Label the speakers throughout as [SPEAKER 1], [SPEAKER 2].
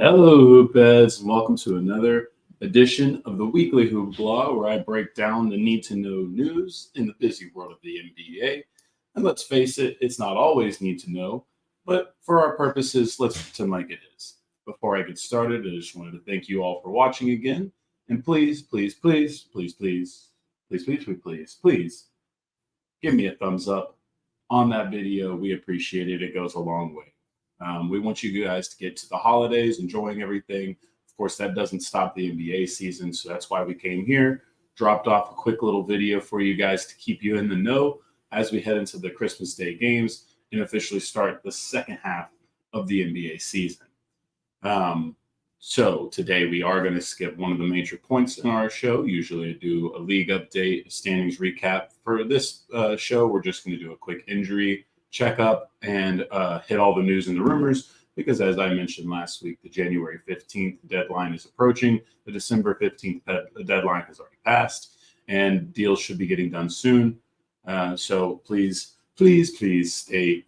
[SPEAKER 1] Hello, Hoopheads, and welcome to another edition of the Weekly Hoopla, where I break down the need-to-know news in the busy world of the NBA. And let's face it, it's not always need-to-know, but for our purposes, let's pretend like it is. Before I get started, I just wanted to thank you all for watching again. And please, please, please, please, please, please, please, please, please, please, give me a thumbs up on that video. We appreciate it. It goes a long way. We want you guys to get to the holidays, enjoying everything. Of course, that doesn't stop the NBA season, so that's why we came here, dropped off a quick little video for you guys to keep you in the know as we head into the Christmas Day games and officially start the second half of the NBA season. So today we are going to skip one of the major points in our show. Usually I do a league update, a standings recap. For this show, we're just going to do a quick injury checkup and hit all the news and the rumors because, as I mentioned last week, the January 15th deadline is approaching. The December 15th deadline has already passed, and deals should be getting done soon. So please, please, please stay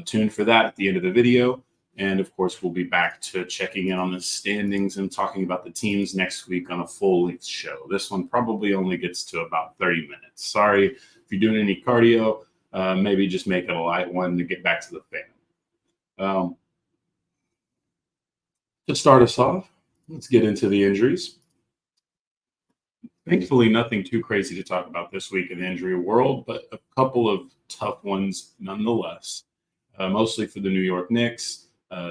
[SPEAKER 1] tuned for that at the end of the video. And, of course, we'll be back to checking in on the standings and talking about the teams next week on a full-length show. This one probably only gets to about 30 minutes. Sorry if you're doing any cardio. Maybe just make it a light one to get back to the fan. To start us off, let's get into the injuries. Thankfully, nothing too crazy to talk about this week in the injury world, but a couple of tough ones nonetheless. Mostly for the New York Knicks.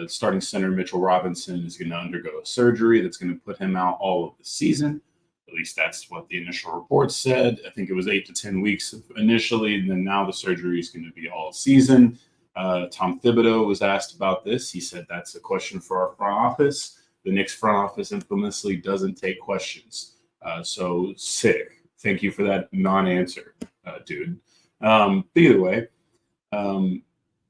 [SPEAKER 1] Starting center Mitchell Robinson is going to undergo a surgery that's going to put him out all of the season. At least that's what the initial report said. I think it was 8 to 10 weeks initially, and then now the surgery is going to be all season. Tom Thibodeau was asked about this. He said that's a question for our front office. The Knicks front office infamously doesn't take questions. So sick. Thank you for that non-answer, dude. Either way,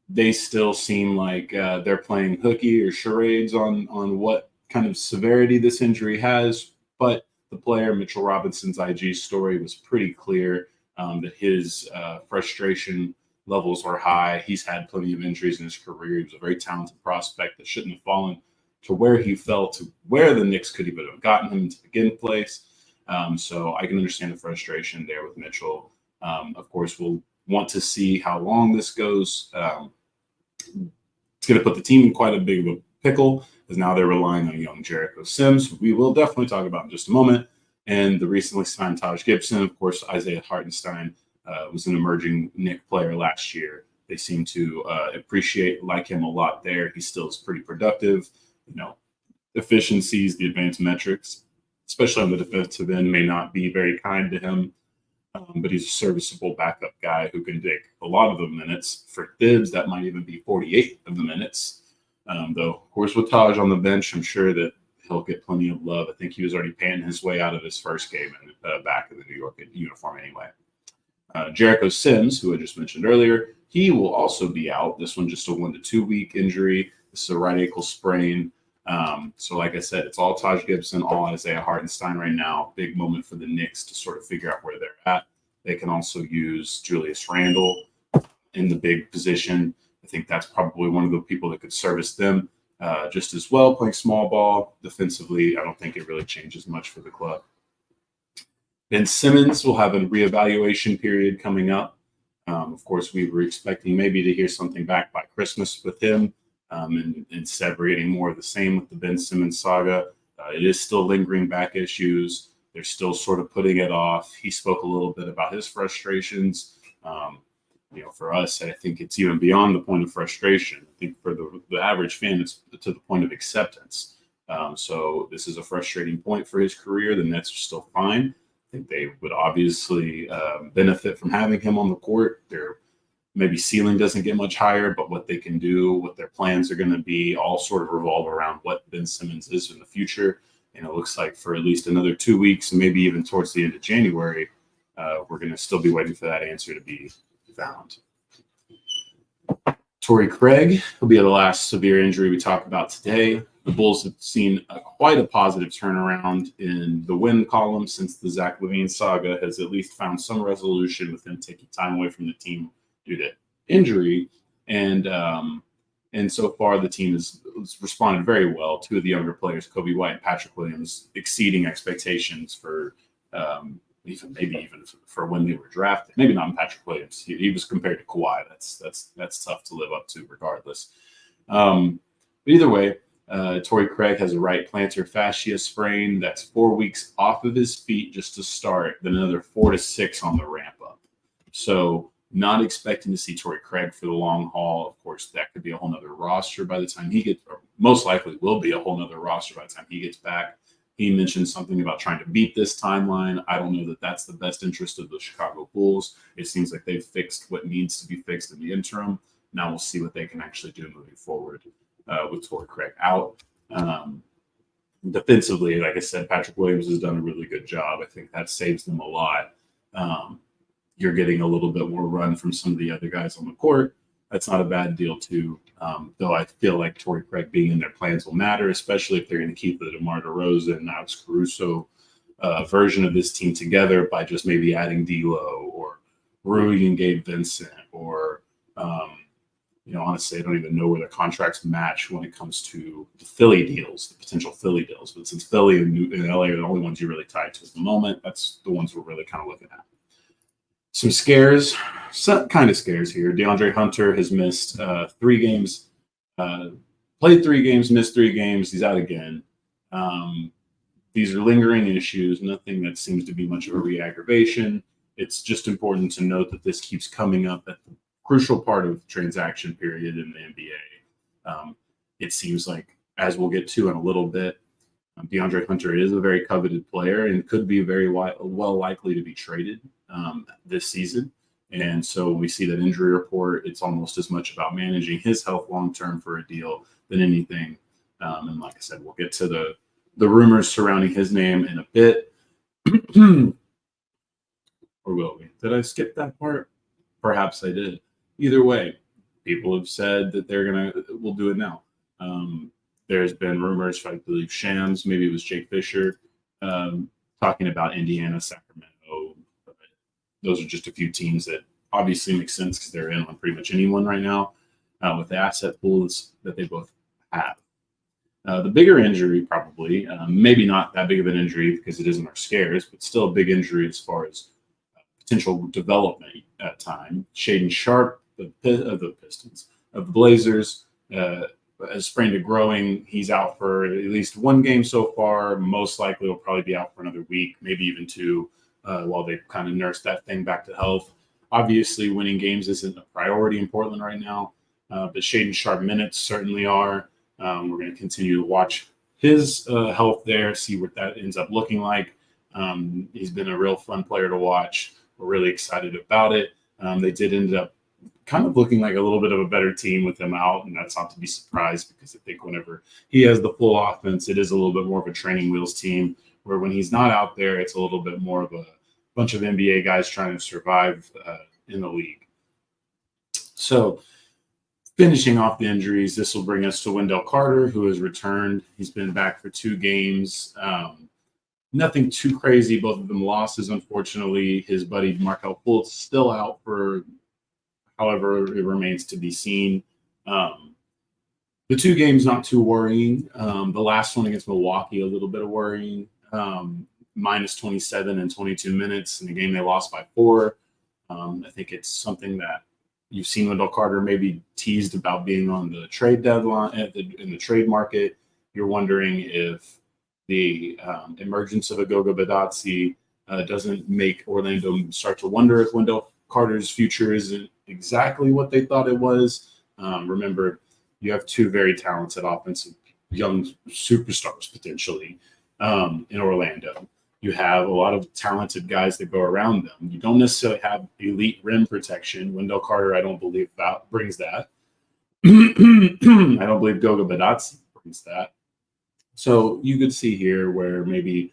[SPEAKER 1] they still seem like they're playing hooky or charades on what kind of severity this injury has. But the player, Mitchell Robinson's IG story was pretty clear that his frustration levels were high. He's had plenty of injuries in his career. He was a very talented prospect that shouldn't have fallen to where he fell, to where the Knicks could even have gotten him to begin place. So I can understand the frustration there with Mitchell. Of course, we'll want to see how long this goes. It's going to put the team in quite a big of a pickle, because now they're relying on young Jericho Sims, who we will definitely talk about in just a moment, and the recently signed Taj Gibson. Of course, Isaiah Hartenstein was an emerging Knick player last year. They seem to like him a lot there. He still is pretty productive. Efficiencies, the advanced metrics, especially on the defensive end, may not be very kind to him. But he's a serviceable backup guy who can take a lot of the minutes. For Thibs, that might even be 48 of the minutes. Though, of course, with Taj on the bench, I'm sure that he'll get plenty of love. I think he was already panning his way out of his first game back in the New York uniform anyway. Jericho Sims, who I just mentioned earlier, he will also be out. This one just a 1 to 2 week injury. This is a right ankle sprain. So like I said, it's all Taj Gibson, all Isaiah Hartenstein right now. Big moment for the Knicks to sort of figure out where they're at. They can also use Julius Randle in the big position. I think that's probably one of the people that could service them just as well, playing small ball. Defensively, I don't think it really changes much for the club. Ben Simmons will have a reevaluation period coming up. Of course, we were expecting maybe to hear something back by Christmas with him. And instead, we're getting more of the same with the Ben Simmons saga. It is still lingering back issues. They're still sort of putting it off. He spoke a little bit about his frustrations. For us, I think it's even beyond the point of frustration. I think for the average fan, it's to the point of acceptance. So this is a frustrating point for his career. The Nets are still fine. I think they would obviously benefit from having him on the court. Their maybe ceiling doesn't get much higher, but what they can do, what their plans are going to be, all sort of revolve around what Ben Simmons is in the future. And it looks like for at least another 2 weeks, and maybe even towards the end of January, we're going to still be waiting for that answer to be found. Torrey Craig will be the last severe injury we talk about today. The Bulls have seen quite a positive turnaround in the win column since the Zach LaVine saga has at least found some resolution with him taking time away from the team due to injury. And And so far, the team has responded very well. Two of the younger players, Kobe White and Patrick Williams, exceeding expectations for even for when they were drafted. Maybe not in Patrick Williams. He was compared to Kawhi. That's tough to live up to, regardless. But either way, Torrey Craig has a right plantar fascia sprain. That's 4 weeks off of his feet just to start, then another 4 to 6 on the ramp up. So not expecting to see Torrey Craig for the long haul. Of course, that could be a whole nother roster by the time he gets, or most likely will be a whole nother roster by the time he gets back. He mentioned something about trying to beat this timeline. I don't know that that's the best interest of the Chicago Bulls. It seems like they've fixed what needs to be fixed in the interim. Now we'll see what they can actually do moving forward with Torrey Craig out. Defensively, like I said, Patrick Williams has done a really good job. I think that saves them a lot. You're getting a little bit more run from some of the other guys on the court. That's not a bad deal, too. Though I feel like Torrey Craig being in their plans will matter, especially if they're going to keep the DeMar DeRozan and Alex Caruso version of this team together by just maybe adding D'Lo or Rui and Gabe Vincent or, honestly, I don't even know where the contracts match when it comes to the Philly deals, the potential Philly deals. But since Philly and LA are the only ones you're really tied to at the moment, that's the ones we're really kind of looking at. Some scares, some kind of scares here. DeAndre Hunter has missed 3 games, played 3 games, missed 3 games. He's out again. These are lingering issues, nothing that seems to be much of a re-aggravation. It's just important to note that this keeps coming up at the crucial part of the transaction period in the NBA. It seems like, as we'll get to in a little bit, DeAndre Hunter is a very coveted player and could be very well likely to be traded this season. And so when we see that injury report, it's almost as much about managing his health long-term for a deal than anything. And like I said, we'll get to the rumors surrounding his name in a bit. Or will we? Did I skip that part? Perhaps I did. Either way, people have said that we'll do it now. There's been rumors, I believe Shams, maybe it was Jake Fisher, talking about Indiana, Sacramento. Those are just a few teams that obviously make sense because they're in on pretty much anyone right now with the asset pools that they both have. The bigger injury, probably, maybe not that big of an injury because it isn't our scares, but still a big injury as far as potential development at time. Shaedon Sharpe, the Pistons, of the Blazers, has sprained a growing. He's out for at least 1 game so far. Most likely will probably be out for another week, maybe even 2, while they kind of nurse that thing back to health. Obviously, winning games isn't a priority in Portland right now, but Shaedon Sharpe minutes certainly are. We're going to continue to watch his health there, see what that ends up looking like. He's been a real fun player to watch. We're really excited about it. They did end up kind of looking like a little bit of a better team with him out, and that's not to be surprised because I think whenever he has the full offense, it is a little bit more of a training wheels team, where when he's not out there, it's a little bit more of a bunch of NBA guys trying to survive in the league. So finishing off the injuries, this will bring us to Wendell Carter, who has returned. He's been back for 2 games. Nothing too crazy. Both of them losses, unfortunately. His buddy Markelle Fultz still out for however it remains to be seen. The 2 games, not too worrying. The last one against Milwaukee, a little bit of worrying. Minus 27 and 22 minutes in a game they lost by 4. I think it's something that you've seen Wendell Carter maybe teased about being on the trade deadline in the trade market. You're wondering if the emergence of Goga Bitadze doesn't make Orlando start to wonder if Wendell Carter's future isn't exactly what they thought it was. Remember, you have 2 very talented offensive young superstars potentially in Orlando. You have a lot of talented guys that go around them. You don't necessarily have elite rim protection. Wendell Carter, I don't believe that brings that. I don't believe Goga Bitadze brings that. So you could see here where maybe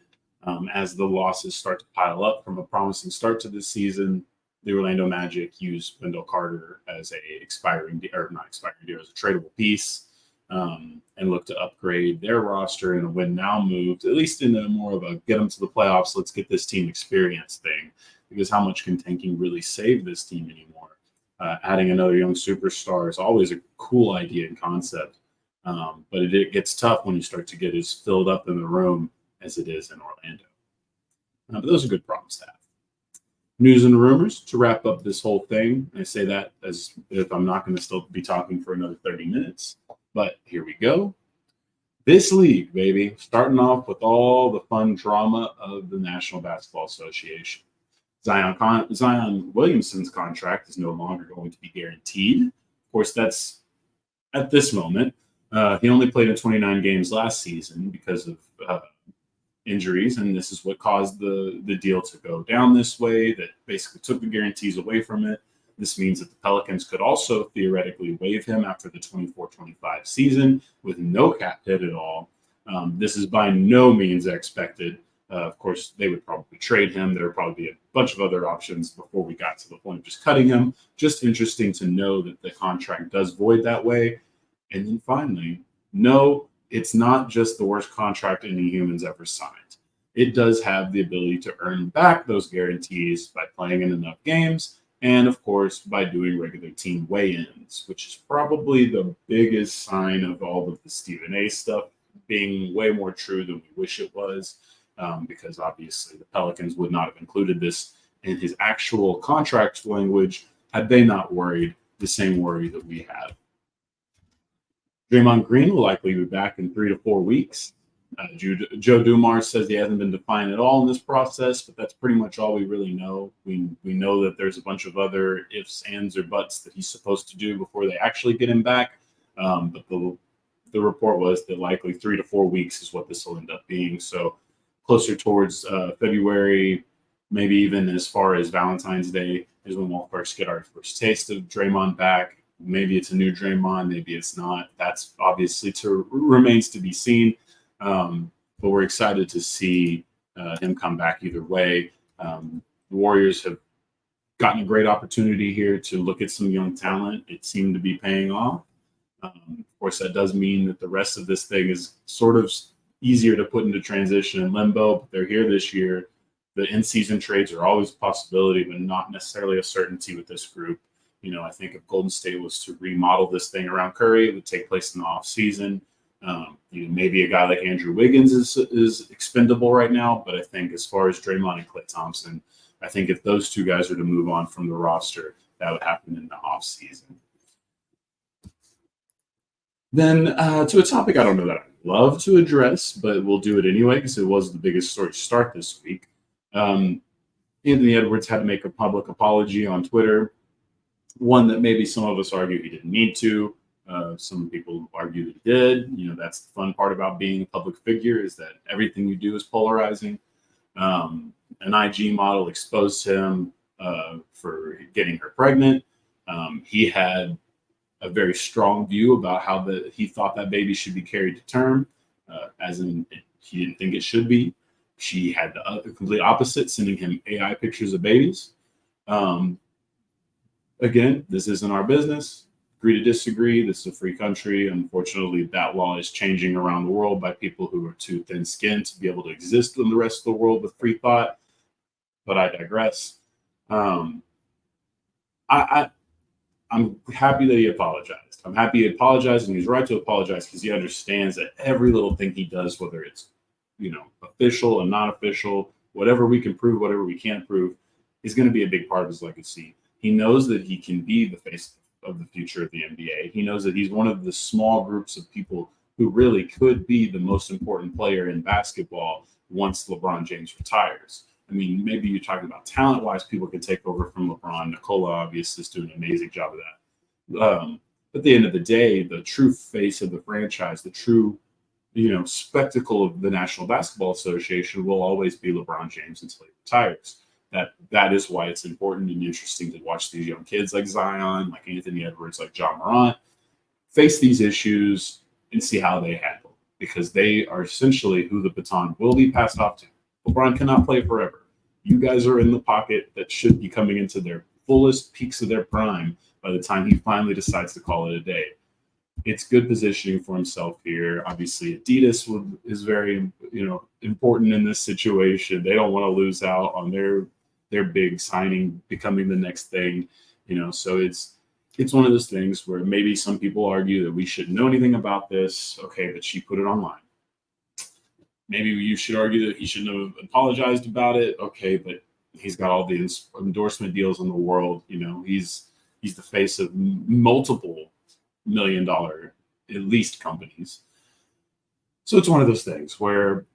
[SPEAKER 1] as the losses start to pile up from a promising start to this season, the Orlando Magic use Wendell Carter as a as a tradable piece, and look to upgrade their roster in a win now move, at least in a more of a get them to the playoffs, let's get this team experience thing, because how much can tanking really save this team anymore? Adding another young superstar is always a cool idea and concept. But it gets tough when you start to get as filled up in the room as it is in Orlando. But those are good problems to have. News and rumors to wrap up this whole thing. I say that as if I'm not going to still be talking for another 30 minutes. But here we go. This league, baby, starting off with all the fun drama of the National Basketball Association. Zion Williamson's contract is no longer going to be guaranteed. Of course, that's at this moment. He only played in 29 games last season because of injuries, and this is what caused the deal to go down this way, that basically took the guarantees away from it. This means that the Pelicans could also theoretically waive him after the 24-25 season with no cap hit at all. This is by no means expected. Of course, they would probably trade him. There would probably be a bunch of other options before we got to the point of just cutting him. Just interesting to know that the contract does void that way. And then finally, no, it's not just the worst contract any humans ever signed. It does have the ability to earn back those guarantees by playing in enough games and, of course, by doing regular team weigh-ins, which is probably the biggest sign of all of the Stephen A stuff being way more true than we wish it was, because obviously the Pelicans would not have included this in his actual contract language had they not worried the same worry that we have. Draymond Green will likely be back in 3 to 4 weeks. Joe Dumars says he hasn't been defined at all in this process, but that's pretty much all we really know. We know that there's a bunch of other ifs, ands, or buts that he's supposed to do before they actually get him back. But the report was that likely 3 to 4 weeks is what this will end up being. So closer towards February, maybe even as far as Valentine's Day is when we'll first get our first taste of Draymond back. Maybe it's a new Draymond, maybe it's not. That's obviously remains to be seen. But we're excited to see him come back either way. The Warriors have gotten a great opportunity here to look at some young talent. It seemed to be paying off. Of course, that does mean that the rest of this thing is sort of easier to put into transition and limbo, but they're here this year. The in-season trades are always a possibility, but not necessarily a certainty with this group. You know, I think if Golden State was to remodel this thing around Curry, it would take place in the offseason. Maybe a guy like Andrew Wiggins is expendable right now, but I think as far as Draymond and Klay Thompson, I think if those two guys are to move on from the roster, that would happen in the offseason. Then to a topic I don't know that I'd love to address, but we'll do it anyway because it was the biggest story to start this week. Anthony Edwards had to make a public apology on Twitter, one that maybe some of us argue he didn't need to. Some people argue that he did. You know, that's the fun part about being a public figure is that everything you do is polarizing. An IG model exposed him for getting her pregnant. He had a very strong view about how he thought that baby should be carried to term, as in he didn't think it should be. She had the complete opposite, sending him AI pictures of babies. Again, this isn't our business. Agree to disagree. This is a free country. Unfortunately, that law is changing around the world by people who are too thin-skinned to be able to exist in the rest of the world with free thought. But I digress. I'm happy that he apologized. I'm happy he apologized, and he's right to apologize because he understands that every little thing he does, whether it's official and not official, whatever we can prove, whatever we can't prove, is going to be a big part of his legacy. He knows that he can be the face of the future of the NBA. He knows that he's one of the small groups of people who really could be the most important player in basketball once LeBron James retires. I mean, maybe you're talking about talent-wise, people can take over from LeBron. Nikola obviously is doing an amazing job of that. At the end of the day, the true face of the franchise, the true spectacle of the National Basketball Association will always be LeBron James until he retires. That is why it's important and interesting to watch these young kids like Zion, like Anthony Edwards, like John Morant, face these issues and see how they handle, because they are essentially who the baton will be passed off to. LeBron cannot play forever. You guys are in the pocket that should be coming into their fullest peaks of their prime by the time he finally decides to call it a day. It's good positioning for himself here. Obviously, Adidas is very important in this situation. They don't want to lose out on their big signing becoming the next thing. So it's one of those things where maybe some people argue that we shouldn't know anything about this. Okay, but she put it online. Maybe you should argue that he shouldn't have apologized about it. Okay, but he's got all the endorsement deals in the world. He's the face of multiple $1 million, at least, companies. So it's one of those things where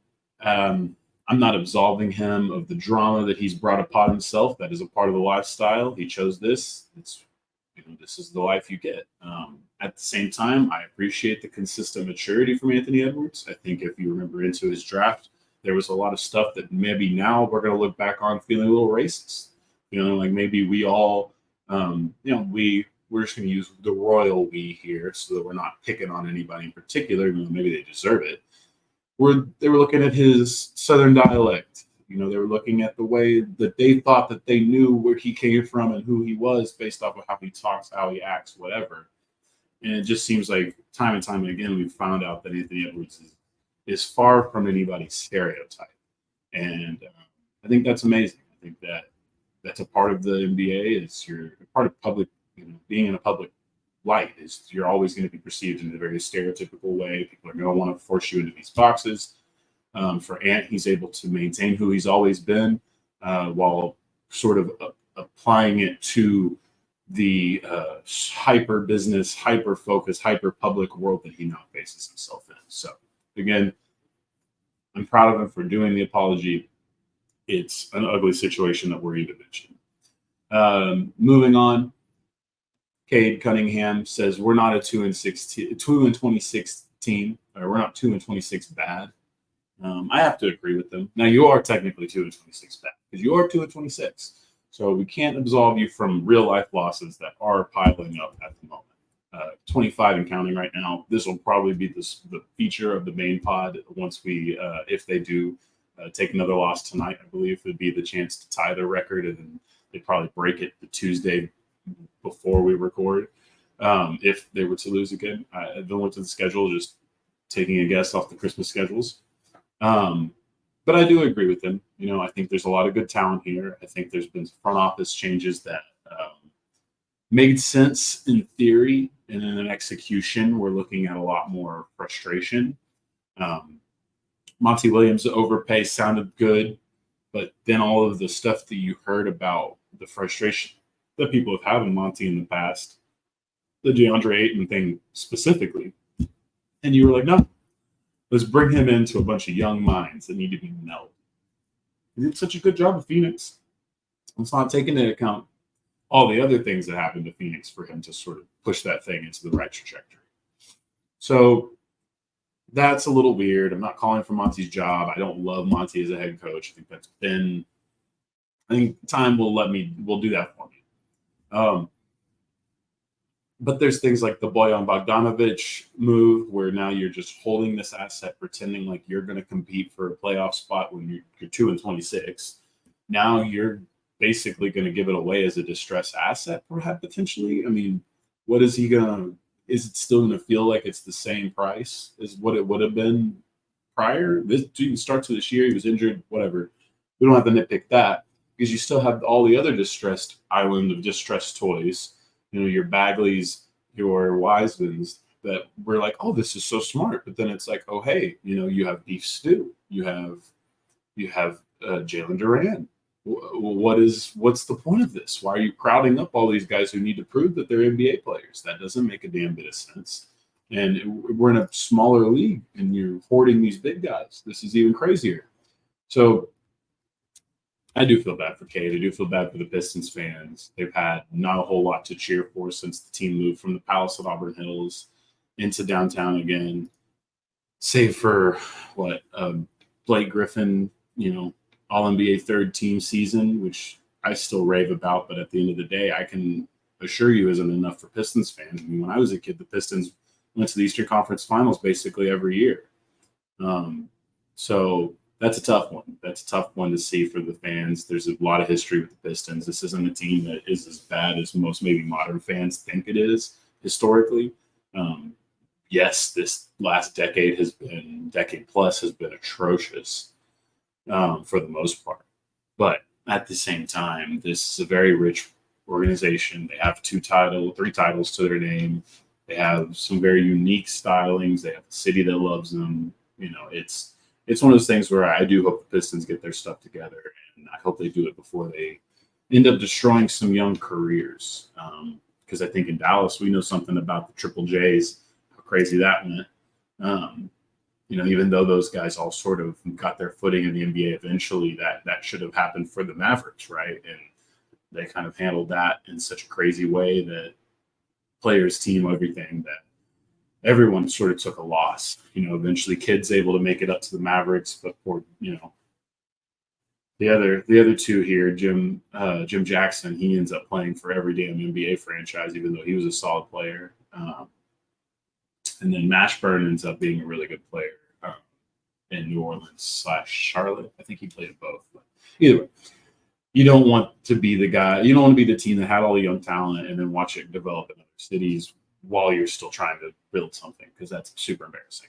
[SPEAKER 1] I'm not absolving him of the drama that he's brought upon himself. That is a part of the lifestyle. He chose this. This is the life you get. At the same time, I appreciate the consistent maturity from Anthony Edwards. I think if you remember into his draft, there was a lot of stuff that maybe now we're going to look back on feeling a little racist. Like maybe we all, we're just going to use the royal we here so that we're not picking on anybody in particular. Maybe they deserve it. They were looking at his Southern dialect. They were looking at the way that they thought that they knew where he came from and who he was based off of how he talks, how he acts, whatever. And it just seems like time and time again, we've found out that Anthony Edwards is far from anybody's stereotype. And I think that's amazing. I think that's a part of the NBA is you're a part of public, being in a public light is you're always going to be perceived in a very stereotypical way. People are going to want to force you into these boxes. For Ant, he's able to maintain who he's always been while sort of applying it to the hyper business, hyper focus, hyper public world that he now faces himself in. So again, I'm proud of him for doing the apology. It's an ugly situation that we're even mentioning. Moving on, Cade Cunningham says we're not a 2-26 team, or we're not 2-26 bad. I have to agree with them. Now you are technically 2-26 bad because you are 2-26. So we can't absolve you from real life losses that are piling up at the moment. 25 and counting right now. This will probably be the feature of the main pod once we, if they do take another loss tonight, I believe it would be the chance to tie their record, and then they'd probably break it the Tuesday before we record. If they were to lose again, I don't look at the schedule, just taking a guess off the Christmas schedules. But I do agree with them. I think there's a lot of good talent here. I think there's been front office changes that made sense in theory, and in an execution, we're looking at a lot more frustration. Monty Williams' overpay sounded good, but then all of the stuff that you heard about the frustration that people have had with Monty in the past, the DeAndre Ayton thing specifically, and you were like, no. Let's bring him into a bunch of young minds that need to be melded. He did such a good job with Phoenix. Let's not take into account all the other things that happened to Phoenix for him to sort of push that thing into the right trajectory. So that's a little weird. I'm not calling for Monty's job. I don't love Monty as a head coach. I think time will do that for me. But there's things like the Bojan Bogdanovic move where now you're just holding this asset, pretending like you're going to compete for a playoff spot when you're 2-26. Now you're basically going to give it away as a distressed asset, perhaps potentially. I mean, what is he going to? Is it still going to feel like it's the same price as what it would have been prior? This starts this year. He was injured. Whatever. We don't have to nitpick that because you still have all the other distressed island of distressed toys. Your Bagleys, your Wisemans that were like, oh, this is so smart. But then it's like, oh, hey, you have Beef Stew. You have Jalen Duran. What's the point of this? Why are you crowding up all these guys who need to prove that they're NBA players? That doesn't make a damn bit of sense. And we're in a smaller league, and you're hoarding these big guys. This is even crazier. So I do feel bad for Cade. I do feel bad for the Pistons fans. They've had not a whole lot to cheer for since the team moved from the Palace at Auburn Hills into downtown again, save for Blake Griffin, All-NBA third team season, which I still rave about. But at the end of the day, I can assure you isn't enough for Pistons fans. I mean, when I was a kid, the Pistons went to the Eastern Conference Finals basically every year. So that's a tough one. That's a tough one to see for the fans. There's a lot of history with the Pistons. This isn't a team that is as bad as most maybe modern fans think it is historically. Yes, this last decade plus has been atrocious for the most part. But at the same time, this is a very rich organization. They have 3 titles to their name. They have some very unique stylings. They have a city that loves them. It's one of those things where I do hope the Pistons get their stuff together, and I hope they do it before they end up destroying some young careers. Because I think in Dallas, we know something about the Triple J's, how crazy that went. Even though those guys all sort of got their footing in the NBA eventually, that should have happened for the Mavericks, right? And they kind of handled that in such a crazy way that players, team, everything, that everyone sort of took a loss. Eventually Kidd's able to make it up to the Mavericks, but the other two here, Jim Jackson, he ends up playing for every damn NBA franchise, even though he was a solid player. And then Mashburn ends up being a really good player in New Orleans / Charlotte. I think he played at both. But either way, you don't want to be the guy. You don't want to be the team that had all the young talent and then watch it develop in other cities while you're still trying to build something, because that's super embarrassing.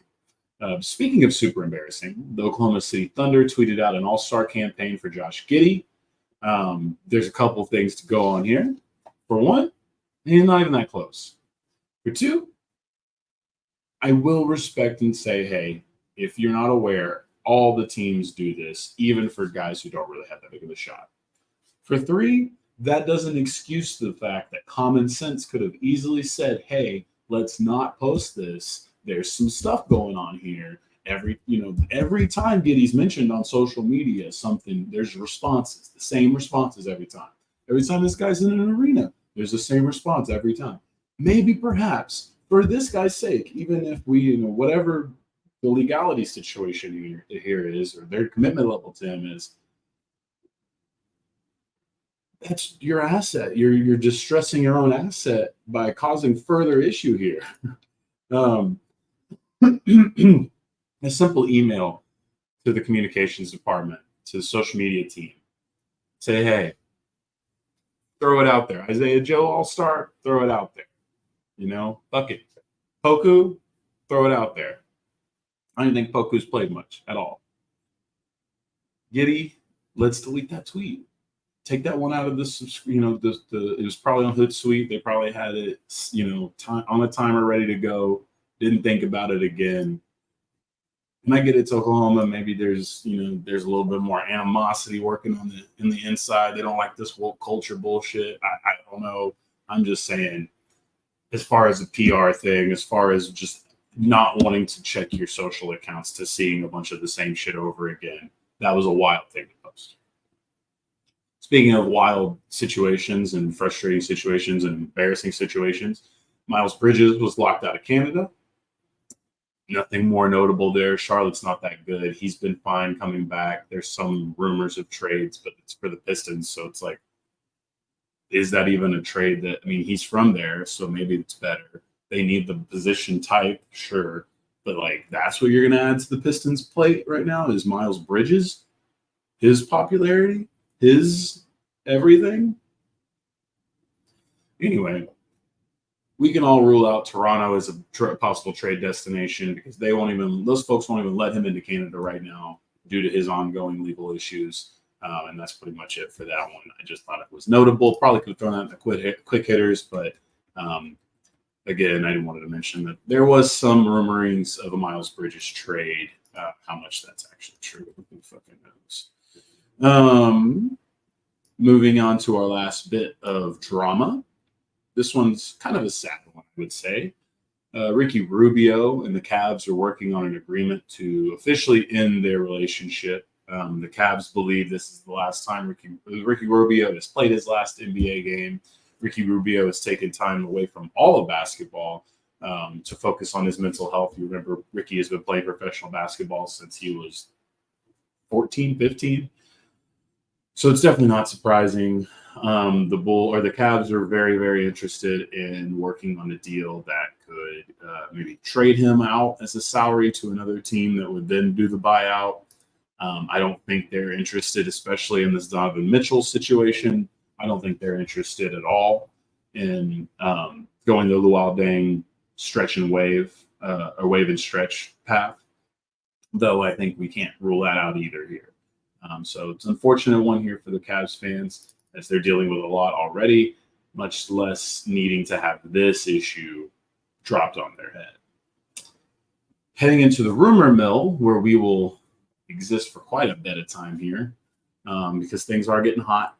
[SPEAKER 1] Speaking of super embarrassing, the Oklahoma City Thunder tweeted out an all-star campaign for Josh Giddey. There's a couple things to go on here. For one, he's not even that close. For two, I will respect and say, hey, if you're not aware, all the teams do this, even for guys who don't really have that big of a shot. For three, that doesn't excuse the fact that common sense could have easily said, hey, let's not post this. There's some stuff going on here. Every time Giddey's mentioned on social media, there's responses, the same responses every time. Every time this guy's in an arena, there's the same response every time. Maybe perhaps for this guy's sake, even if we, whatever the legality situation here is, or their commitment level to him is, that's your asset. You're distressing your own asset by causing further issue here. A simple email to the communications department, to the social media team. Say, hey, throw it out there. Isaiah Joe All-Star, throw it out there. Fuck it. Poku, throw it out there. I don't think Poku's played much at all. Giddey, let's delete that tweet. Take that one out of this, it was probably on Hootsuite. They probably had it, on a timer ready to go. Didn't think about it again. And I get it's Oklahoma. Maybe there's a little bit more animosity working in the inside. They don't like this woke culture bullshit. I don't know. I'm just saying, as far as a PR thing, as far as just not wanting to check your social accounts to seeing a bunch of the same shit over again, that was a wild thing to post. Speaking of wild situations and frustrating situations and embarrassing situations, Miles Bridges was locked out of Canada. Nothing more notable there. Charlotte's not that good. He's been fine coming back. There's some rumors of trades, but it's for the Pistons. So it's like, is that even a trade he's from there, so maybe it's better. They need the position type, sure. But that's what you're going to add to the Pistons plate right now is Miles Bridges, his popularity, his everything. Anyway, we can all rule out Toronto as a possible trade destination because those folks won't even let him into Canada right now due to his ongoing legal issues. And that's pretty much it for that one. I just thought it was notable. Probably could have thrown out the quick hitters, but again, I wanted to mention that there was some rumorings of a Miles Bridges trade. How much that's actually true, who fucking knows? Moving on to our last bit of drama. This one's kind of a sad one, I would say. Ricky Rubio and the Cavs are working on an agreement to officially end their relationship. The Cavs believe this is the last time Ricky Rubio has played his last NBA game. Ricky Rubio has taken time away from all of basketball to focus on his mental health. You remember Ricky has been playing professional basketball since he was 14, 15. So it's definitely not surprising. The Cavs are very, very interested in working on a deal that could maybe trade him out as a salary to another team that would then do the buyout. I don't think they're interested, especially in this Donavon Mitchell situation. I don't think they're interested at all in going the Luol Deng stretch and wave or wave and stretch path, though I think we can't rule that out either here. So it's an unfortunate one here for the Cavs fans as they're dealing with a lot already. much less needing to have this issue dropped on their head. Heading into the rumor mill, where we will exist for quite a bit of time here, because things are getting hot.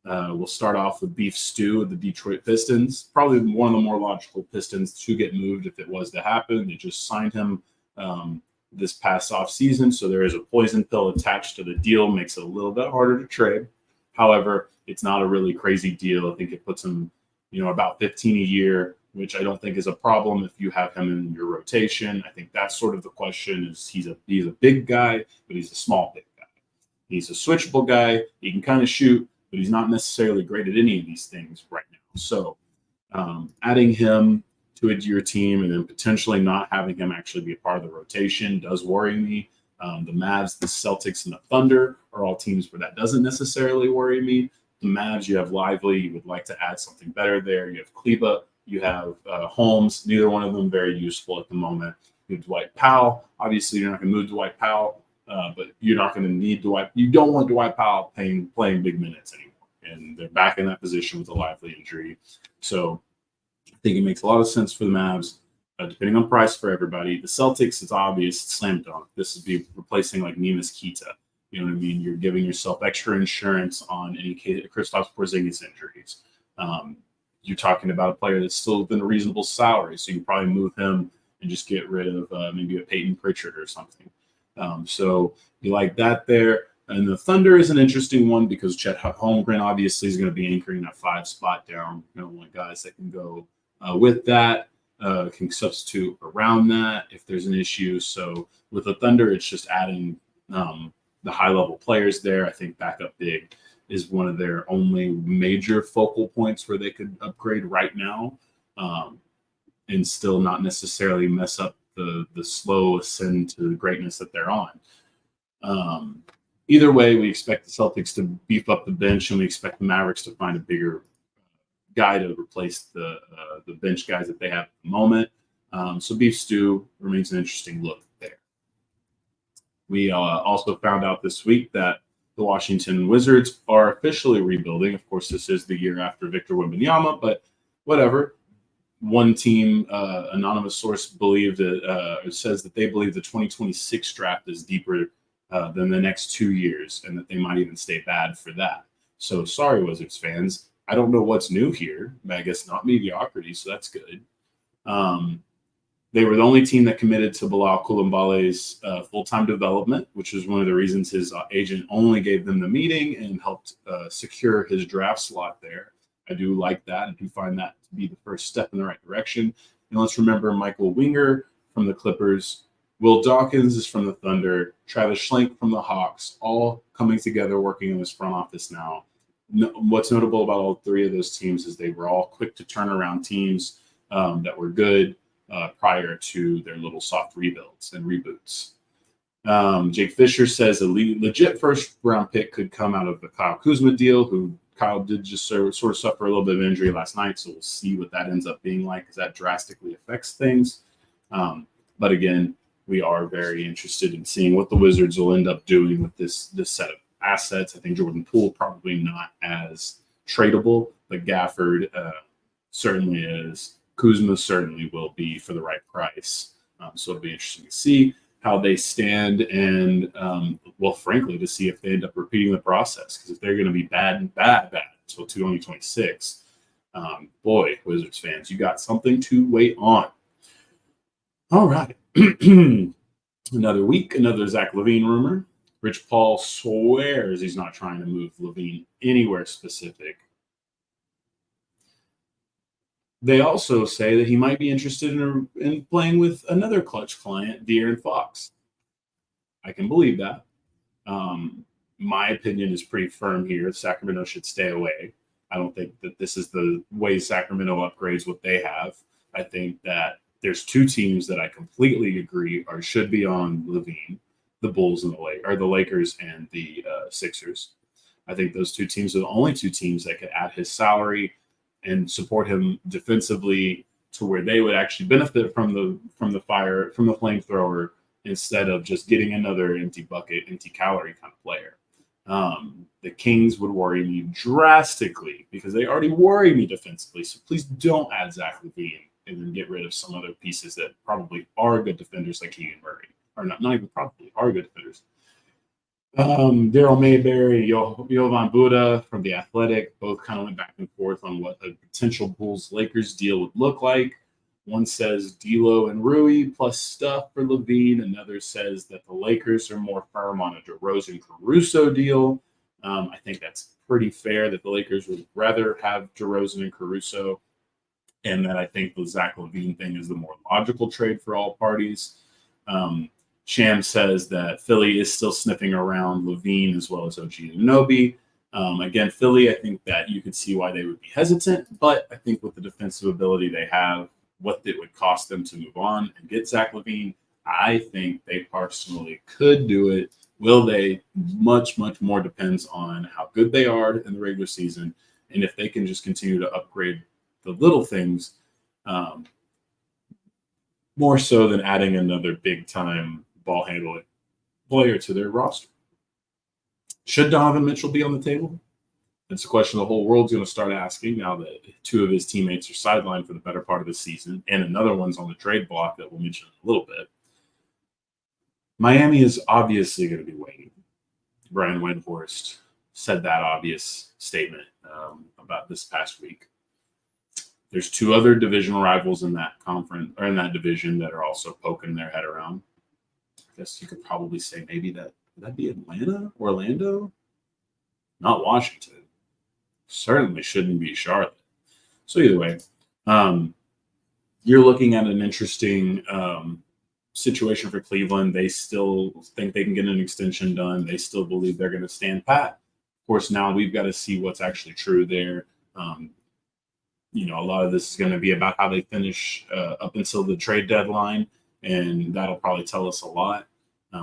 [SPEAKER 1] We'll start off with Beef Stew of the Detroit Pistons. Probably one of the more logical Pistons to get moved if it was to happen. They just signed him this past offseason, so there is a poison pill attached to the deal, makes it a little bit harder to trade. However, it's not a really crazy deal. I think it puts him, about 15 a year, which I don't think is a problem if you have him in your rotation. I think that's sort of the question. Is he's a big guy, but he's a small big guy. He's a switchable guy. He can kind of shoot, but he's not necessarily great at any of these things right now. So adding him to your team and then potentially not having him actually be a part of the rotation does worry me. The Mavs, the Celtics, and the Thunder are all teams where that doesn't necessarily worry me. The Mavs, you have Lively. You would like to add something better there. You have Kleba. You have Holmes. Neither one of them very useful at the moment. You have Dwight Powell. Obviously, you're not going to move Dwight Powell, but you're not going to need Dwight. You don't want Dwight Powell playing big minutes anymore. And they're back in that position with a Lively injury. So I think it makes a lot of sense for the Mavs. Depending on price for everybody. The Celtics, it's obvious, it's slam dunk. This would be replacing like Neemias Queta. You know what I mean? You're giving yourself extra insurance on any Kristaps Porzingis injuries. You're talking about a player that's still within a reasonable salary, so you can probably move him and just get rid of maybe a Peyton Pritchard or something. So you like that there. And the Thunder is an interesting one because Chet Holmgren obviously is going to be anchoring that 5 spot down. You don't want guys that can go with that. Can substitute around that if there's an issue. So with the Thunder, it's just adding the high-level players there. I think backup big is one of their only major focal points where they could upgrade right now and still not necessarily mess up the slow ascent to greatness that they're on. Either way, we expect the Celtics to beef up the bench, and we expect the Mavericks to find a bigger guy to replace the bench guys that they have at the moment. So Beef Stew remains an interesting look there. We also found out this week that the Washington Wizards are officially rebuilding. Of course, this is the year after Victor Wembanyama, but whatever. One team, anonymous source, says that they believe the 2026 draft is deeper than the next 2 years, and that they might even stay bad for that. So sorry, Wizards fans. I don't know what's new here. I guess not mediocrity, so that's good. They were the only team that committed to Bilal Coulibaly's full-time development, which is one of the reasons his agent only gave them the meeting and helped secure his draft slot there. I do like that. I do find that to be the first step in the right direction. And let's remember Michael Winger from the Clippers, Will Dawkins is from the Thunder, Travis Schlenk from the Hawks, all coming together working in this front office now. What's notable about all 3 of those teams is they were all quick to turn around teams that were good prior to their little soft rebuilds and reboots. Jake Fisher says a legit first-round pick could come out of the Kyle Kuzma deal, who Kyle did just sort of suffer a little bit of injury last night, so we'll see what that ends up being like because that drastically affects things. But again, we are very interested in seeing what the Wizards will end up doing with this set of assets. I think Jordan Poole probably not as tradable, but Gafford certainly is. Kuzma certainly will be for the right price. So it'll be interesting to see how they stand and, frankly, to see if they end up repeating the process. Because if they're going to be bad until 2026, boy, Wizards fans, you got something to wait on. All right. Another week, another Zach LaVine rumor. Rich Paul swears he's not trying to move LaVine anywhere specific. They also say that he might be interested in playing with another clutch client, De'Aaron Fox. I can believe that. My opinion is pretty firm here. Sacramento should stay away. I don't think that this is the way Sacramento upgrades what they have. I think that there's 2 teams that I completely agree should be on LaVine. The Bulls and the Lakers and the Sixers. I think those 2 teams are the only 2 teams that could add his salary and support him defensively to where they would actually benefit from the flamethrower instead of just getting another empty bucket, empty calorie kind of player. The Kings would worry me drastically because they already worry me defensively. So please don't add Zach LaVine and then get rid of some other pieces that probably are good defenders like Keegan Murray. Or not even probably, are good defenders. Daryl Mayberry, Jovan Buddha from The Athletic both kind of went back and forth on what a potential Bulls-Lakers deal would look like. One says D'Lo and Rui plus stuff for LaVine. Another says that the Lakers are more firm on a DeRozan-Caruso deal. I think that's pretty fair that the Lakers would rather have DeRozan and Caruso, and that I think the Zach LaVine thing is the more logical trade for all parties. Sham says that Philly is still sniffing around LaVine as well as OG Anunoby. Again, Philly, I think that you could see why they would be hesitant, but I think with the defensive ability they have, what it would cost them to move on and get Zach LaVine, I think they personally could do it. Will they? Much, much more depends on how good they are in the regular season, and if they can just continue to upgrade the little things, more so than adding another big-time ball handling player to their roster. Should Donavon Mitchell be on the table? It's a question the whole world's going to start asking now that two of his teammates are sidelined for the better part of the season, and another one's on the trade block that we'll mention in a little bit. Miami is obviously going to be waiting. Brian Windhorst said that obvious statement about this past week. There's two other divisional rivals in that conference or in that division that are also poking their head around. I guess you could probably say maybe would that be Atlanta, Orlando? Not Washington. Certainly shouldn't be Charlotte. So either way, you're looking at an interesting situation for Cleveland. They still think they can get an extension done. They still believe they're going to stand pat. Of course, now we've got to see what's actually true there. A lot of this is going to be about how they finish up until the trade deadline, and that'll probably tell us a lot.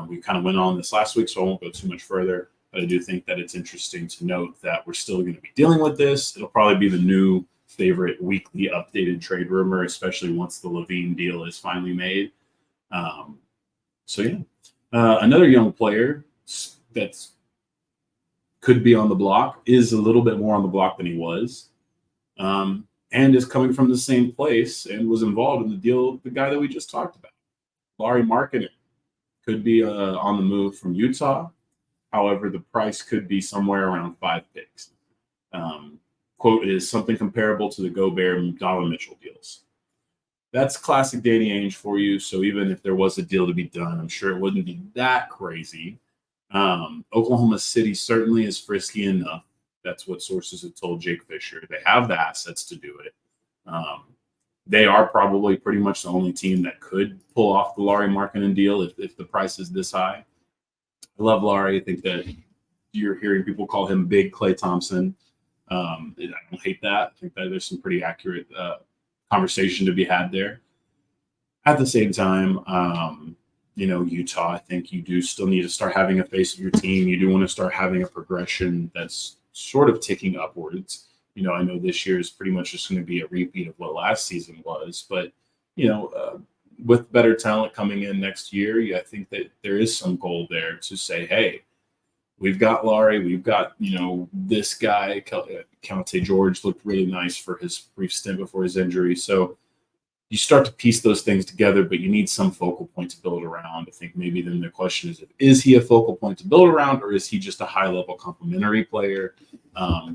[SPEAKER 1] We kind of went on this last week, so I won't go too much further. But I do think that it's interesting to note that we're still going to be dealing with this. It'll probably be the new favorite weekly updated trade rumor, especially once the LaVine deal is finally made. Another young player that's could be on the block is a little bit more on the block than he was, and is coming from the same place and was involved in the deal. The guy that we just talked about, Lauri Markkanen, could be on the move from Utah. However, the price could be somewhere around 5 picks. Quote is something comparable to the Gobert and Donavon Mitchell deals. That's classic Danny Ainge for you. So even if there was a deal to be done, I'm sure it wouldn't be that crazy. Oklahoma City certainly is frisky enough. That's what sources have told Jake Fisher. They have the assets to do it. They are probably pretty much the only team that could pull off the Lauri Markkanen deal if the price is this high. I love Lauri. I think that you're hearing people call him Big Klay Thompson. I don't hate that. I think that there's some pretty accurate conversation to be had there. At the same time, Utah, I think you do still need to start having a face of your team. You do want to start having a progression that's sort of ticking upwards. I know this year is pretty much just going to be a repeat of what last season was, but, with better talent coming in next year, I think that there is some goal there to say, hey, we've got Lauri, we've got, this guy, Keontae George looked really nice for his brief stint before his injury. So you start to piece those things together, but you need some focal point to build around. I think maybe then the question is he a focal point to build around, or is he just a high-level complementary player,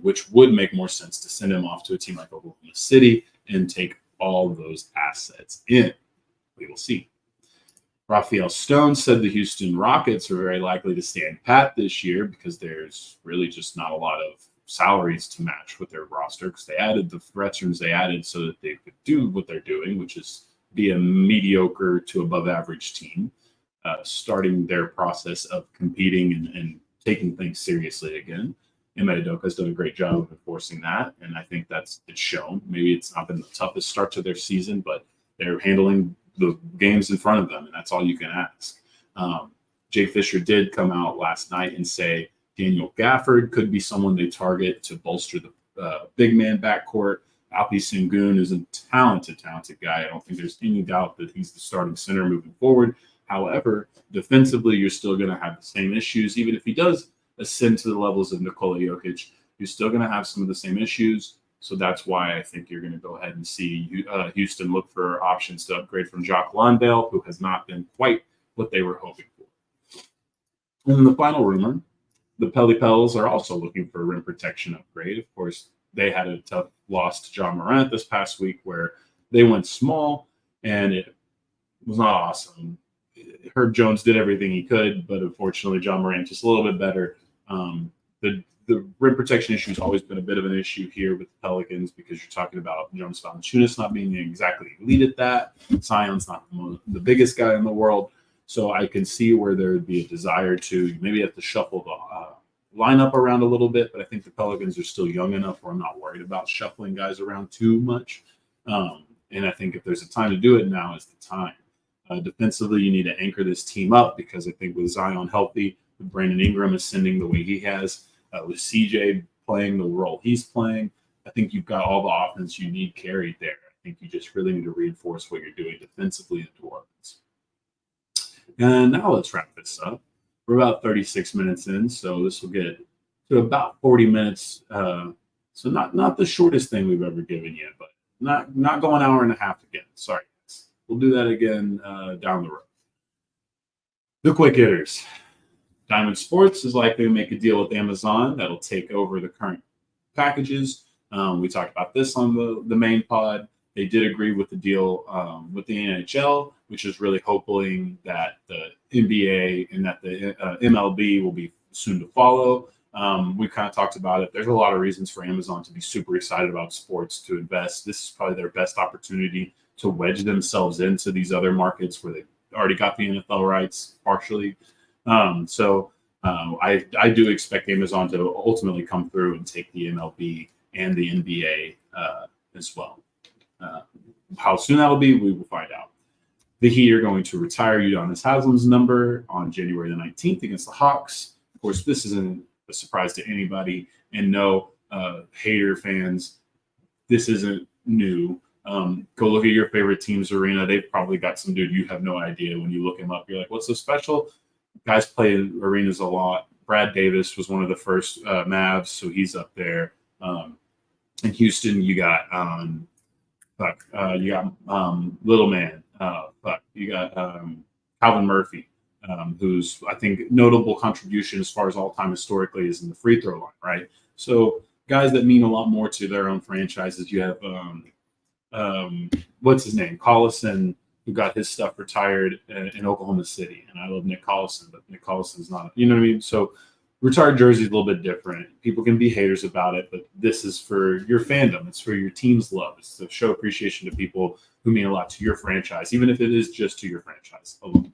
[SPEAKER 1] which would make more sense to send him off to a team like Oklahoma City and take all those assets in. We will see. Raphael Stone said the Houston Rockets are very likely to stand pat this year because there's really just not a lot of salaries to match with their roster because they added the veterans they added so that they could do what they're doing, which is be a mediocre to above average team, starting their process of competing and taking things seriously again. Ime Udoka has done a great job of enforcing that, and I think it's shown. Maybe it's not been the toughest start to their season, but they're handling the games in front of them, and that's all you can ask. Jay Fisher did come out last night and say Daniel Gafford could be someone they target to bolster the big man backcourt. Alpi Sengun is a talented guy. I don't think there's any doubt that he's the starting center moving forward. However, defensively, you're still going to have the same issues, even if he does ascend to the levels of Nikola Jokic, you're still going to have some of the same issues. So that's why I think you're going to go ahead and see Houston look for options to upgrade from Jock Landale, who has not been quite what they were hoping for. And the final rumor, the Pels are also looking for a rim protection upgrade. Of course, they had a tough loss to John Morant this past week where they went small, and it was not awesome. Herb Jones did everything he could, but unfortunately, John Morant just a little bit better. The rim protection issue has always been a bit of an issue here with the Pelicans because you're talking about Jonas Valanciunas not being exactly elite at that. Zion's not the biggest guy in the world. So I can see where there would be a desire to maybe have to shuffle the lineup around a little bit, but I think the Pelicans are still young enough where I'm not worried about shuffling guys around too much. And I think if there's a time to do it, now is the time. Defensively, you need to anchor this team up because I think with Zion healthy, with Brandon Ingram ascending the way he has, with CJ playing the role he's playing, I think you've got all the offense you need carried there. I think you just really need to reinforce what you're doing defensively into Orleans. And now let's wrap this up. We're about 36 minutes in, so this will get to about 40 minutes. So not the shortest thing we've ever given you, but not going an hour and a half again. Sorry. We'll do that again down the road. The quick hitters. Diamond Sports is likely to make a deal with Amazon that'll take over the current packages. We talked about this on the main pod. They did agree with the deal with the NHL, which is really hoping that the NBA and that the MLB will be soon to follow. We kind of talked about it. There's a lot of reasons for Amazon to be super excited about sports, to invest. This is probably their best opportunity to wedge themselves into these other markets where they've already got the NFL rights partially. So I do expect Amazon to ultimately come through and take the MLB and the NBA as well. How soon that'll be, we will find out. The Heat are going to retire Udonis Haslem's number on January the 19th against the Hawks. Of course, this isn't a surprise to anybody. And no, hater fans, this isn't new. Go look at your favorite team's arena. They've probably got some dude you have no idea. When you look him up, you're like, what's so special? Guys play in arenas a lot. Brad Davis was one of the first Mavs, so he's up there. In Houston, you got Little Man. You got Calvin Murphy, who's, I think, notable contribution as far as all time historically is in the free throw line, right? So guys that mean a lot more to their own franchises. You have what's his name? Collison, who got his stuff retired in Oklahoma City. And I love Nick Collison, but Nick Collison's not, you know what I mean? So retired jersey is a little bit different. People can be haters about it, but this is for your fandom. It's for your team's love. It's to show appreciation to people who mean a lot to your franchise, even if it is just to your franchise alone.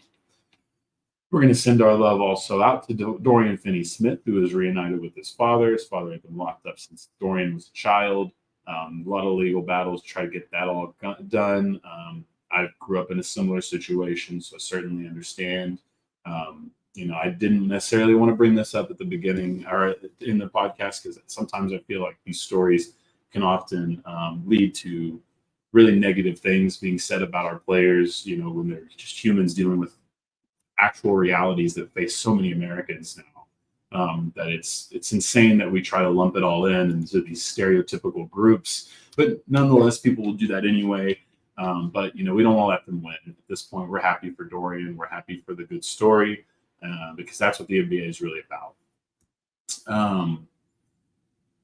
[SPEAKER 1] We're going to send our love also out to Dorian Finney-Smith, who is reunited with his father. His father had been locked up since Dorian was a child. A lot of legal battles to try to get that all done. I grew up in a similar situation, so I certainly understand. I didn't necessarily want to bring this up at the beginning or in the podcast because sometimes I feel like these stories can often lead to really negative things being said about our players, when they're just humans dealing with actual realities that face so many Americans now. That it's insane that we try to lump it all in into these stereotypical groups, but nonetheless, people will do that anyway. But we don't want to let them win. At this point, we're happy for Dorian. We're happy for the good story because that's what the NBA is really about.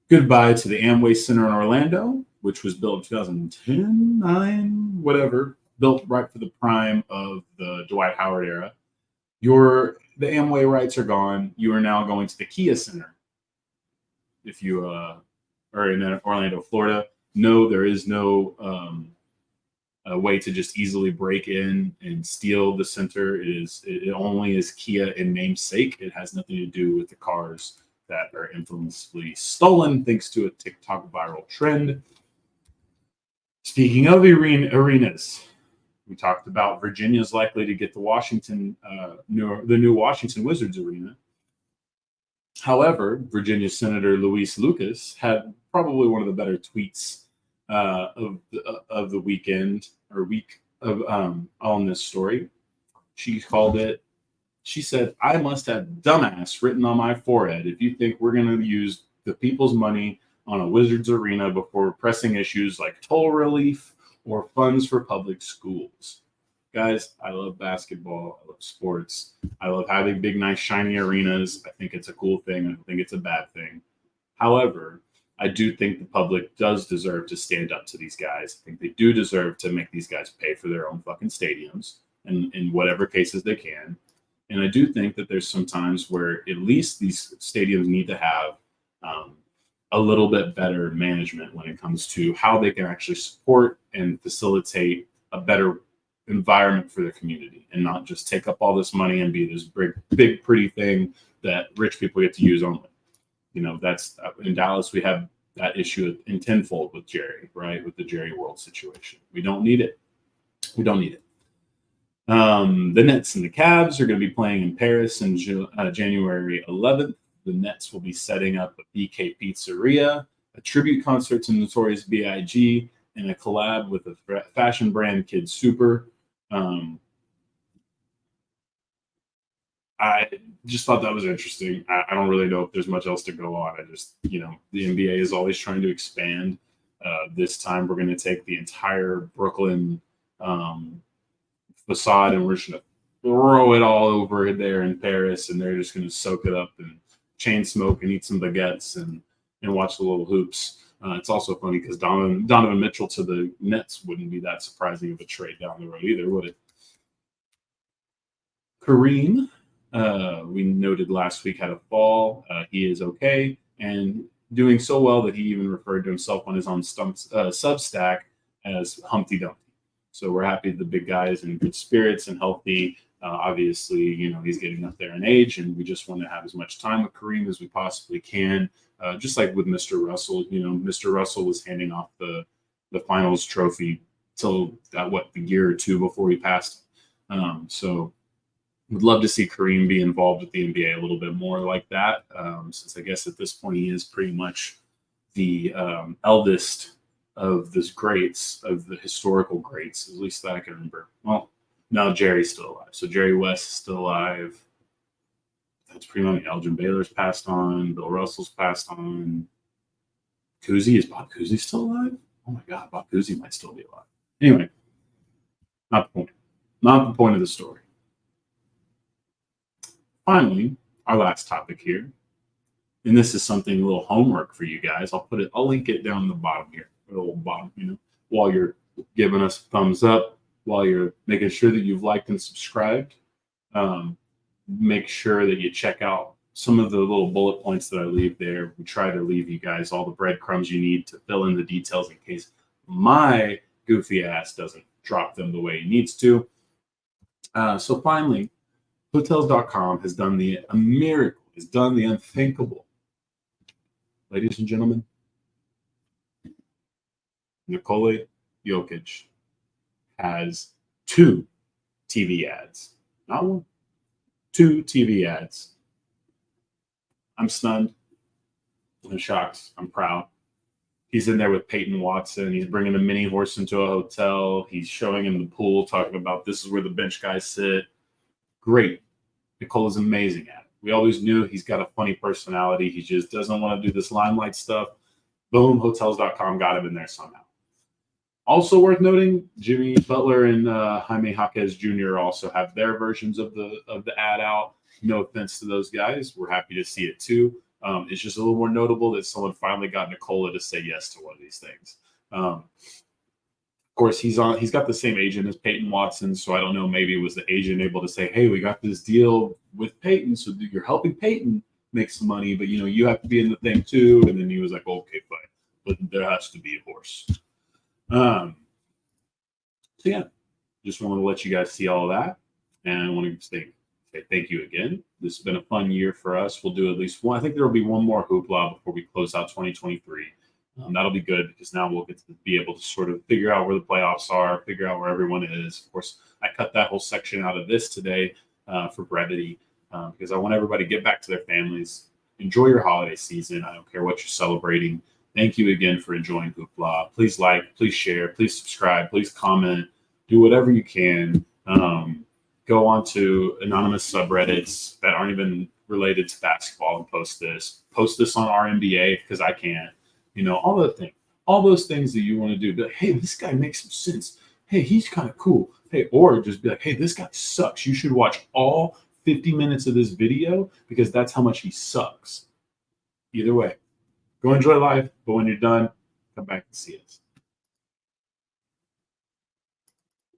[SPEAKER 1] Goodbye to the Amway Center in Orlando, which was built in 2010, 9, whatever, built right for the prime of the Dwight Howard era. The Amway rights are gone. You are now going to the Kia Center. If you are in Orlando, Florida, no, there is no a way to just easily break in and steal the center. It only is Kia in namesake. It has nothing to do with the cars that are infamously stolen thanks to a TikTok viral trend. Speaking of arenas, we talked about Virginia's likely to get the new Washington Wizards arena. However, Virginia Senator Louise Lucas had probably one of the better tweets of the weekend or week of on this story. She called it She said, I must have dumbass written on my forehead if you think we're going to use the people's money on a Wizards arena before pressing issues like toll relief or funds for public schools. Guys, I love basketball. I love sports. I love having big, nice, shiny arenas. I think it's a cool thing. I don't think it's a bad thing. However, I do think the public does deserve to stand up to these guys. I think they do deserve to make these guys pay for their own fucking stadiums and in whatever cases they can. And I do think that there's some times where at least these stadiums need to have a little bit better management when it comes to how they can actually support and facilitate a better environment for the community and not just take up all this money and be this big pretty thing that rich people get to use only. You know, that's in Dallas, we have that issue in tenfold with Jerry, right? With the Jerry World situation. We don't need it. We don't need it. The Nets and the Cavs are going to be playing in Paris on January 11th. The Nets will be setting up a BK Pizzeria, a tribute concert to Notorious B.I.G., and a collab with the fashion brand Kid Super. I just thought that was interesting. I don't really know if there's much else to go on. I just, the NBA is always trying to expand. This time we're going to take the entire Brooklyn facade and we're just going to throw it all over there in Paris, and they're just going to soak it up and chain smoke and eat some baguettes and watch the little hoops. It's also funny because Donavon Mitchell to the Nets wouldn't be that surprising of a trade down the road either, would it? Kareem, we noted last week, had a fall. He is okay and doing so well that he even referred to himself on his own Substack as Humpty Dumpty. So we're happy the big guy is in good spirits and healthy. Obviously, he's getting up there in age, and we just want to have as much time with Kareem as we possibly can. Just like with Mr. Russell, Mr. Russell was handing off the finals trophy till a year or two before he passed. So would love to see Kareem be involved with the NBA a little bit more like that, since I guess at this point he is pretty much the eldest of the greats, of the historical greats, at least that I can remember. Well, no, Jerry's still alive. So Jerry West is still alive. That's pretty much Elgin Baylor's passed on. Bill Russell's passed on. Is Bob Cousy still alive? Oh my God, Bob Cousy might still be alive. Anyway, not the point. Not the point of the story. Finally, our last topic here, and this is something, a little homework for you guys. I'll link it down the bottom here, a little bottom, while you're giving us a thumbs up, while you're making sure that you've liked and subscribed. Make sure that you check out some of the little bullet points that I leave there. We try to leave you guys all the breadcrumbs you need to fill in the details in case my goofy ass doesn't drop them the way he needs to. So finally, Hotels.com has done the miracle, has done the unthinkable. Ladies and gentlemen, Nikola Jokic has 2 TV ads. Not one, 2 TV ads. I'm stunned. I'm shocked. I'm proud. He's in there with Peyton Watson. He's bringing a mini horse into a hotel. He's showing him the pool, talking about this is where the bench guys sit. Great. Nicola's amazing at it. We always knew he's got a funny personality. He just doesn't want to do this limelight stuff. Boom, Hotels.com got him in there somehow. Also worth noting, Jimmy Butler and Jaime Jaquez Jr. also have their versions of the ad out. No offense to those guys. We're happy to see it too. It's just a little more notable that someone finally got Nikola to say yes to one of these things. Of course, he's got the same agent as Peyton Watson, so I don't know, maybe it was the agent able to say, hey, we got this deal with Peyton, so you're helping Peyton make some money, but you have to be in the thing too. And then he was like, okay, fine, but there has to be a horse. So yeah, just wanted to let you guys see all of that, and I want to say thank you again. This has been a fun year for us. We'll do at least one. I think there will be one more hoopla before we close out 2023. That'll be good because now we'll get to be able to sort of figure out where the playoffs are, figure out where everyone is. Of course, I cut that whole section out of this today for brevity because I want everybody to get back to their families, enjoy your holiday season. I don't care what you're celebrating. Thank you again for enjoying Hoopla. Please like, please share, please subscribe, please comment, do whatever you can. Go on to anonymous subreddits that aren't even related to basketball and post this. Post this on our NBA because I can't. All those things that you want to do. Be like, hey, this guy makes some sense. Hey, he's kind of cool. Hey, or just be like, hey, this guy sucks. You should watch all 50 minutes of this video because that's how much he sucks. Either way, go enjoy life. But when you're done, come back and see us.